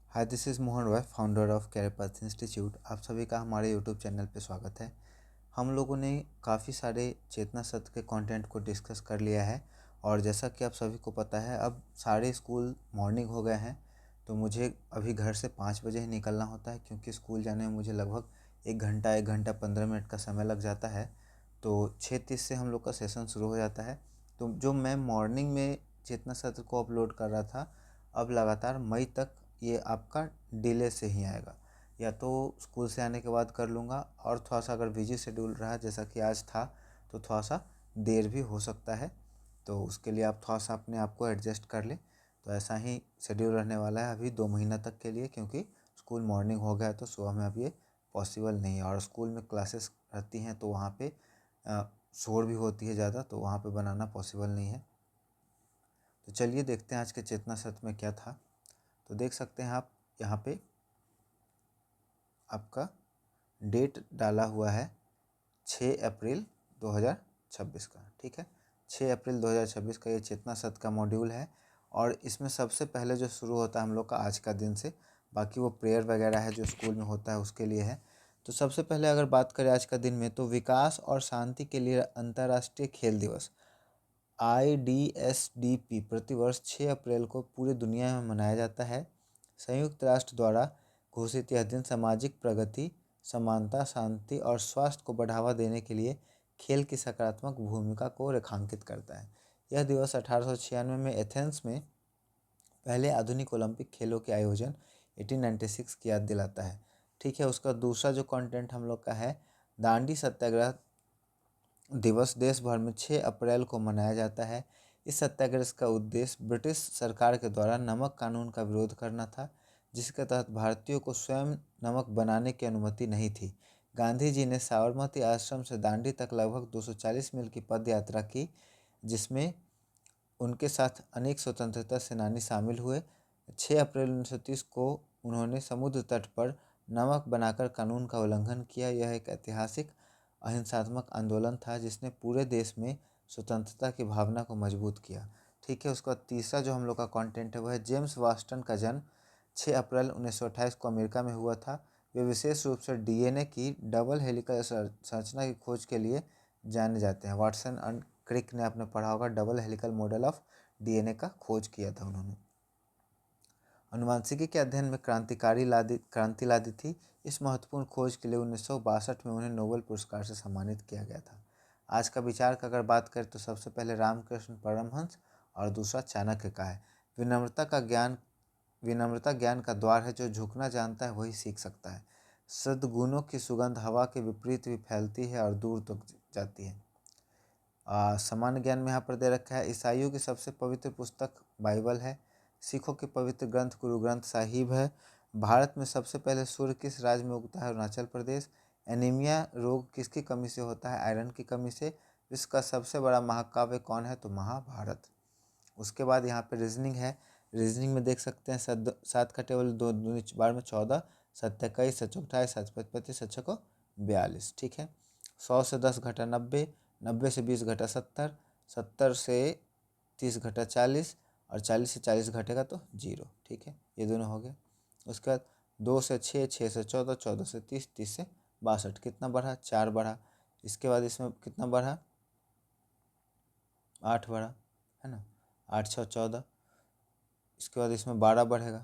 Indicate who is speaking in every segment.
Speaker 1: Hi, this is Mohan Roy, founder of career path institute. आप सभी का हमारे यूट्यूब चैनल पे स्वागत है। हम लोगों ने काफ़ी सारे चेतना सत्र के कंटेंट को डिस्कस कर लिया है और जैसा कि आप सभी को पता है, अब सारे स्कूल मॉर्निंग हो गए हैं। तो मुझे अभी घर से 5 बजे ही निकलना होता है, क्योंकि स्कूल जाने में मुझे लगभग 1 घंटा 15 मिनट का समय लग जाता है। तो 6:30 से हम लोग का सेशन शुरू हो जाता है। तो जो मैं मॉर्निंग में चेतना सत्र को अपलोड कर रहा था, अब लगातार मई तक ये आपका डिले से ही आएगा। या तो स्कूल से आने के बाद कर लूँगा, और थोड़ा सा अगर बिजी शेड्यूल रहा जैसा कि आज था तो थोड़ा सा देर भी हो सकता है। तो उसके लिए आप थोड़ा सा अपने आप को एडजस्ट कर लें। तो ऐसा ही शेड्यूल रहने वाला है अभी 2 महीना तक के लिए, क्योंकि स्कूल मॉर्निंग हो गया है तो सुबह में अब ये पॉसिबल नहीं है। और स्कूल में क्लासेस रहती हैं तो वहाँ पे शोर भी होती है ज़्यादा, तो वहाँ पे बनाना पॉसिबल नहीं है। तो चलिए देखते हैं आज के चेतना सत्र में क्या था। तो देख सकते हैं आप यहाँ पे आपका डेट डाला हुआ है 6 अप्रैल 2026 का। ठीक है, 6 अप्रैल 2026 का ये चेतना सत्र का मॉड्यूल है। और इसमें सबसे पहले जो शुरू होता है हम लोग का आज का दिन से, बाकी वो प्रेयर वगैरह है जो स्कूल में होता है उसके लिए है। तो सबसे पहले अगर बात करें आज का दिन में, तो विकास और शांति के लिए अंतर्राष्ट्रीय खेल दिवस IDSDP प्रतिवर्ष 6 अप्रैल को पूरी दुनिया में मनाया जाता है। संयुक्त राष्ट्र द्वारा घोषित यह दिन सामाजिक प्रगति, समानता, शांति और स्वास्थ्य को बढ़ावा देने के लिए खेल की सकारात्मक भूमिका को रेखांकित करता है। यह दिवस 1896 में एथेंस में पहले आधुनिक ओलंपिक खेलों के आयोजन 1896 की याद दिलाता है। ठीक है, उसका दूसरा जो कंटेंट हम लोग का है, दांडी सत्याग्रह दिवस देश भर में 6 अप्रैल को मनाया जाता है। इस सत्याग्रह का उद्देश्य ब्रिटिश सरकार के द्वारा नमक कानून का विरोध करना था, जिसके तहत भारतीयों को स्वयं नमक बनाने की अनुमति नहीं थी। गांधी जी ने साबरमती आश्रम से दांडी तक लगभग 240 मील की पद यात्रा की, जिसमें उनके साथ अनेक स्वतंत्रता सेनानी शामिल हुए। 6 अप्रैल 1930 को उन्होंने समुद्र तट पर नमक बनाकर कानून का उल्लंघन किया। यह एक ऐतिहासिक अहिंसात्मक आंदोलन था जिसने पूरे देश में स्वतंत्रता की भावना को मजबूत किया। ठीक है, उसका तीसरा जो हम लोग का कंटेंट है वह है जेम्स वास्टन का जन्म 6 अप्रैल 1928 को अमेरिका में हुआ था। वे विशेष रूप से DNA की डबल हेलिकल संरचना की खोज के लिए जाने जाते हैं। वाटसन एंड क्रिक ने आपने पढ़ा होगा, double helical model of DNA का खोज किया था उन्होंने। अनुवांशिकी के अध्ययन में क्रांति ला दी थी। इस महत्वपूर्ण खोज के लिए 1962 में उन्हें नोबेल पुरस्कार से सम्मानित किया गया था। आज का विचार का अगर बात करें तो सबसे पहले रामकृष्ण परमहंस और दूसरा चाणक्य का है। विनम्रता ज्ञान का द्वार है। जो झुकना जानता है वही सीख सकता है। सद्गुणों की सुगंध हवा के विपरीत भी फैलती है और दूर तक जाती है। सामान्य ज्ञान में यहाँ पर दे रखा है, ईसाइयों की सबसे पवित्र पुस्तक बाइबल है। सिखों के पवित्र ग्रंथ गुरु ग्रंथ साहिब है। भारत में सबसे पहले सूर्य किस राज्य में उगता है? अरुणाचल प्रदेश। एनीमिया रोग किसकी कमी से होता है? आयरन की कमी से। विश्व का सबसे बड़ा महाकाव्य कौन है? तो महाभारत। उसके बाद यहाँ पे रीजनिंग है। रीजनिंग में देख सकते हैं 7 का टेबल 2 दूनी 12 में 14, 7 21, 7 28, 7 25, 7 6 42। ठीक है, 100 से 10 घटा 90, 90 से 20 घटा 70, 70 से 30 घटा 40 और 40 से 40 घटेगा तो 0। ठीक है, ये दोनों हो गए। उसके बाद 2 से 6, 6 से 14, 14 से 30, 30 से 62। कितना बढ़ा? 4 बढ़ा। इसके बाद इसमें कितना बढ़ा? 8 बढ़ा, है ना? 8 6 14। इसके बाद इसमें 12 बढ़ेगा,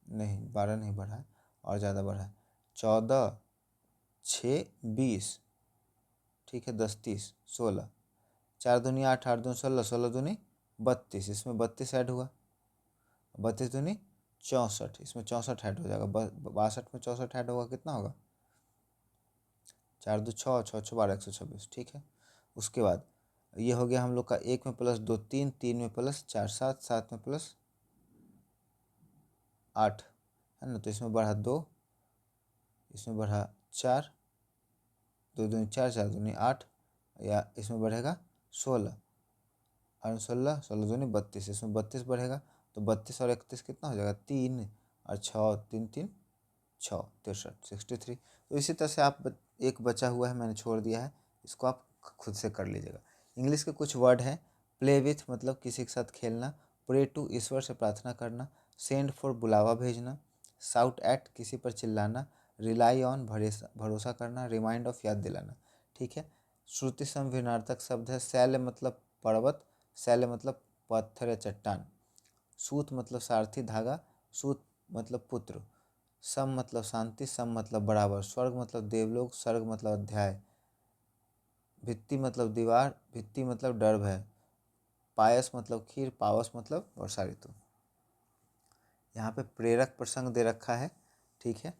Speaker 1: नहीं 12 नहीं बढ़ा है, और ज़्यादा बढ़ा है। 14 6 20। ठीक है, 10 30 16, 4 दूनी 8, 8 दूनी 16, 16 दूनी 32। इसमें 32 ऐड हुआ, 32 दूनी 64, इसमें 64 ऐड हो जाएगा। 62 में 64 ऐड होगा, कितना होगा? 4 2 6, 6 6 12, 126। ठीक है, उसके बाद ये हो गया हम लोग का 1 में प्लस 2 3, 3 में प्लस 4 7, 7 में प्लस 8, है ना? तो इसमें बढ़ा 2, इसमें बढ़ा 4, 2 दूनी 4, 4 दूनी 8, या इसमें बढ़ेगा 16, और 16, 16 दूनी 32, इसमें 32 बढ़ेगा। तो 32 और 31 कितना हो जाएगा? 3, और 6 3 3 6 63, 63। तो इसी तरह से आप एक बचा हुआ है, मैंने छोड़ दिया है, इसको आप खुद से कर लीजिएगा। इंग्लिश के कुछ वर्ड हैं। प्ले विथ मतलब किसी के साथ खेलना। प्रे टू ईश्वर से प्रार्थना करना। सेंड फॉर बुलावा भेजना, साउट एट किसी पर चिल्लाना, रिलाई ऑन भरोसा करना, रिमाइंड ऑफ याद दिलाना। ठीक है। श्रुति सम भिन्नार्थक शब्द है। शैल मतलब पर्वत, शैल मतलब पत्थर या चट्टान। सूत मतलब सारथी धागा, सूत मतलब पुत्र। सम मतलब शांति, सम मतलब बराबर। स्वर्ग मतलब देवलोक, सर्ग मतलब अध्याय। भित्ति मतलब दीवार, भित्ति मतलब डर भय। पायस मतलब खीर, पावस मतलब वर्षा ऋतु। यहाँ पे प्रेरक प्रसंग दे रखा है। ठीक है।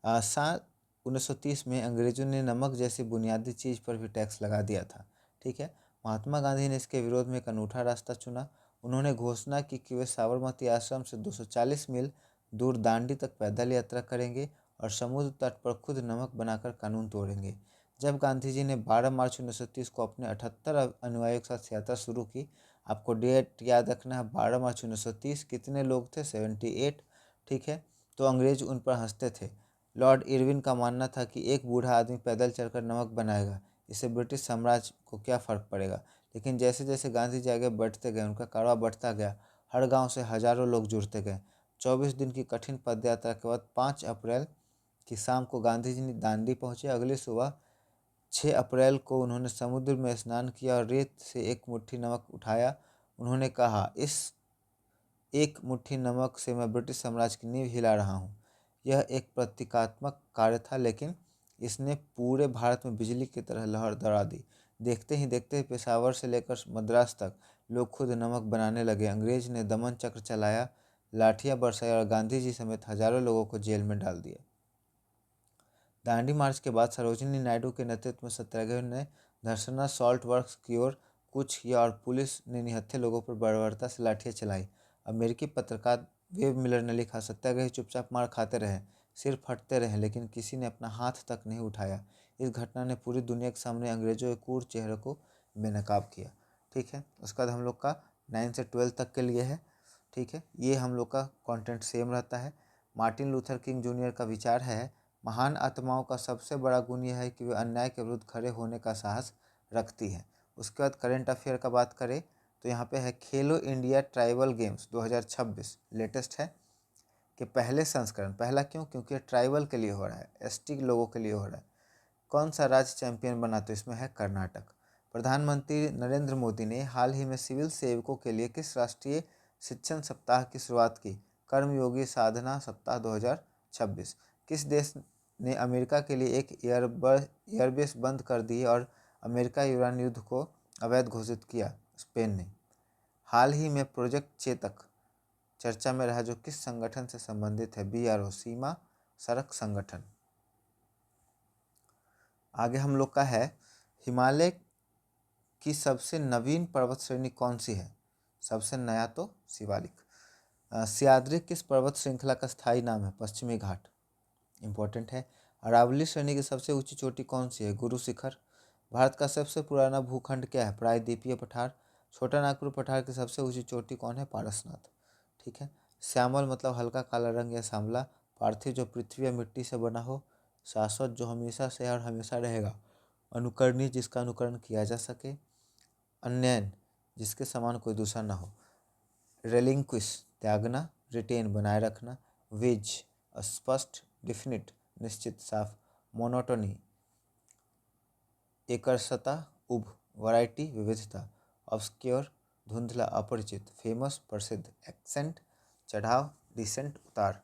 Speaker 1: साल 1930 में अंग्रेजों ने नमक जैसी बुनियादी चीज़ पर भी टैक्स लगा दिया था। ठीक है। महात्मा गांधी ने इसके विरोध में एक अनूठा रास्ता चुना। उन्होंने घोषणा की कि वे साबरमती आश्रम से 240 मील दूर दांडी तक पैदल यात्रा करेंगे और समुद्र तट पर खुद नमक बनाकर कानून तोड़ेंगे। जब गांधी जी ने 12 मार्च 1930 को अपने 78 अनुयायियों के साथ यात्रा शुरू की, आपको डेट याद रखना है, 12 मार्च 1930। कितने लोग थे? 78। ठीक है। तो अंग्रेज उन पर हंसते थे। लॉर्ड इरविन का मानना था कि एक बूढ़ा आदमी पैदल चलकर नमक बनाएगा, इससे ब्रिटिश साम्राज्य को क्या फ़र्क पड़ेगा। लेकिन जैसे जैसे गांधी जी आगे बढ़ते गए, उनका कारवा बढ़ता गया। हर गांव से हजारों लोग जुड़ते गए। 24 दिन की कठिन पदयात्रा के बाद 5 अप्रैल की शाम को गांधी जी दांडी पहुंचे। अगली सुबह 6 अप्रैल को उन्होंने समुद्र में स्नान किया और रेत से एक मुट्ठी नमक उठाया। उन्होंने कहा, इस एक मुट्ठी नमक से मैं ब्रिटिश साम्राज्य की नींव हिला रहा हूँ। यह एक प्रतीकात्मक कार्य था, लेकिन इसने पूरे भारत में बिजली की तरह लहर दौड़ा दी। देखते ही देखते पेशावर से लेकर मद्रास तक लोग खुद नमक बनाने लगे। अंग्रेज ने दमन चक्र चलाया, लाठियाँ बरसाई और गांधी जी समेत हजारों लोगों को जेल में डाल दिया। दांडी मार्च के बाद सरोजिनी नायडू के नेतृत्व में सत्याग्रह ने धरसना सॉल्ट वर्क्स की ओर कूच किया और पुलिस ने निहत्थे लोगों पर बर्बरता से लाठियाँ चलाई। अमेरिकी पत्रकार वेब मिलर ने लिखा, सत्याग्रही चुपचाप मार खाते रहे, सिर फटते रहे, लेकिन किसी ने अपना हाथ तक नहीं उठाया। इस घटना ने पूरी दुनिया के सामने अंग्रेजों के क्रूर चेहरे को बेनकाब किया। ठीक है। उसके बाद हम लोग का 9 से 12 तक के लिए है। ठीक है। ये हम लोग का कंटेंट सेम रहता है। मार्टिन लूथर किंग जूनियर का विचार है, महान आत्माओं का सबसे बड़ा गुण यह है कि वे अन्याय के विरुद्ध खड़े होने का साहस रखती है। उसके बाद करेंट अफेयर का बात करें तो यहाँ पे है, खेलो इंडिया ट्राइबल गेम्स 2026 लेटेस्ट है कि पहले संस्करण, पहला क्यों? क्योंकि ट्राइबल के लिए हो रहा है, एसटी लोगों के लिए हो रहा है। कौन सा राज्य चैंपियन बना? तो इसमें है कर्नाटक। प्रधानमंत्री नरेंद्र मोदी ने हाल ही में सिविल सेवकों के लिए किस राष्ट्रीय शिक्षण सप्ताह की शुरुआत की? कर्मयोगी साधना सप्ताह 2026। किस देश ने अमेरिका के लिए एक एयरबेस बंद कर दी और अमेरिका यूरान युद्ध को अवैध घोषित किया? स्पेन ने। हाल ही में प्रोजेक्ट चेतक चर्चा में रहा, जो किस संगठन से संबंधित है? बीआरओ, सीमा सड़क संगठन। आगे हम लोग का है, हिमालय की सबसे नवीन पर्वत श्रेणी कौन सी है? सबसे नया तो शिवालिक। सह्याद्री किस पर्वत श्रृंखला का स्थायी नाम है? पश्चिमी घाट। इंपॉर्टेंट है। अरावली श्रेणी की सबसे ऊंची चोटी कौन सी है? गुरु शिखर। भारत का सबसे पुराना भूखंड क्या है? प्रायद्वीपीय पठार। छोटा नागपुर पठार की सबसे ऊंची चोटी कौन है? पारसनाथ। ठीक है। श्यामल मतलब हल्का काला रंग या सांवला। पार्थिव जो पृथ्वी या मिट्टी से बना हो। शाश्वत जो हमेशा से है और हमेशा रहेगा। अनुकरणीय जिसका अनुकरण किया जा सके। अन्ययन जिसके समान कोई दूसरा ना हो। रेलिंक्विश त्यागना, रिटेन बनाए रखना। वेज स्पष्ट, डिफिनिट निश्चित साफ। मोनोटोनी एकरसता, उब। वैरायटी विविधता। ऑब्सक्योर धुंधला अपरिचित। फेमस प्रसिद्ध। एक्सेंट चढ़ाव, डिसेंट उतार।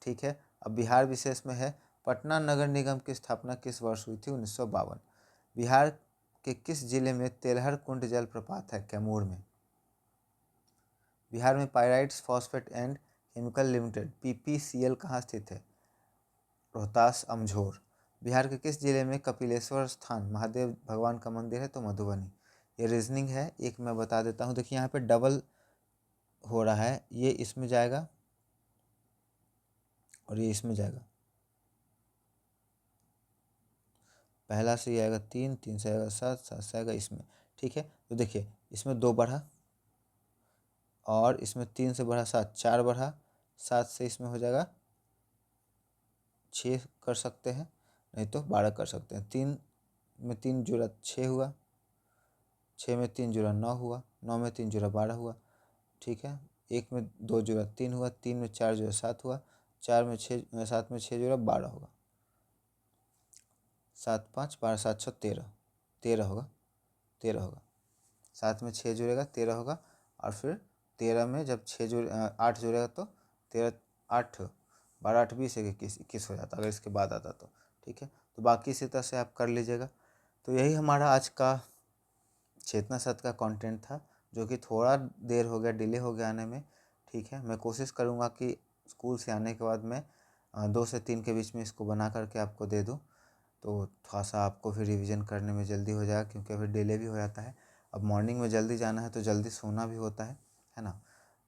Speaker 1: ठीक है। अब बिहार विशेष में है, पटना नगर निगम की स्थापना किस वर्ष हुई थी? 1952। बिहार के किस जिले में तेलहर कुंड जलप्रपात है? कैमूर में। बिहार में pyrites phosphate and chemical limited PPCL कहाँ स्थित है? रोहतास अमझोर। बिहार के किस जिले में कपिलेश्वर स्थान महादेव भगवान का मंदिर है? तो मधुबनी। ये रीजनिंग है, एक मैं बता देता हूँ। देखिए यहाँ पे डबल हो रहा है, ये इसमें जाएगा और ये इसमें जाएगा। पहला से आएगा 3, 3 से आएगा 7, 7 से आएगा इसमें। ठीक है। तो देखिए इसमें 2 बढ़ा और इसमें 3 से बढ़ा 7, 4 बढ़ा, 7 से इसमें हो जाएगा 6 कर सकते हैं, नहीं तो 12 कर सकते हैं। 3 में 3 जुड़ा 6 हुआ, 6 में 3 जुड़ा 9 हुआ, 9 में 3 जुड़ा 12 हुआ। ठीक है। एक में 2 जोड़ा 3 हुआ, 3 में 4 जोड़ा 7 हुआ, 4 में 6, 7 में 6 जोड़ा 12 होगा। 7 5 12 7 6 13, 13 होगा, 13 होगा। 7 में 6 जुड़ेगा 13 होगा, और फिर 13 में जब 8 जुड़ेगा तो 13 8 12 8 20 21 21 हो जाता अगर इसके बाद आता तो। ठीक है, तो बाकी इसी तरह से आप कर लीजिएगा। तो यही हमारा आज का चेतना सत्र का कंटेंट था, जो कि थोड़ा देर हो गया, डिले हो गया आने में। ठीक है, मैं कोशिश करूँगा कि स्कूल से आने के बाद मैं 2 से 3 के बीच में इसको बना करके आपको दे दूँ, तो थोड़ा सा आपको फिर रिवीजन करने में जल्दी हो जाएगा, क्योंकि फिर डिले भी हो जाता है। अब मॉर्निंग में जल्दी जाना है तो जल्दी सोना भी होता है ना।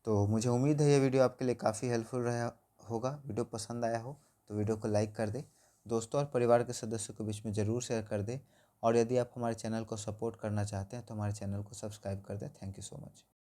Speaker 1: तो मुझे उम्मीद है ये वीडियो आपके लिए काफ़ी हेल्पफुल रहा होगा। वीडियो पसंद आया हो तो वीडियो को लाइक कर दे, दोस्तों और परिवार के सदस्यों के बीच में ज़रूर शेयर कर दे, और यदि आप हमारे चैनल को सपोर्ट करना चाहते हैं तो हमारे चैनल को सब्सक्राइब कर दें। Thank you so much.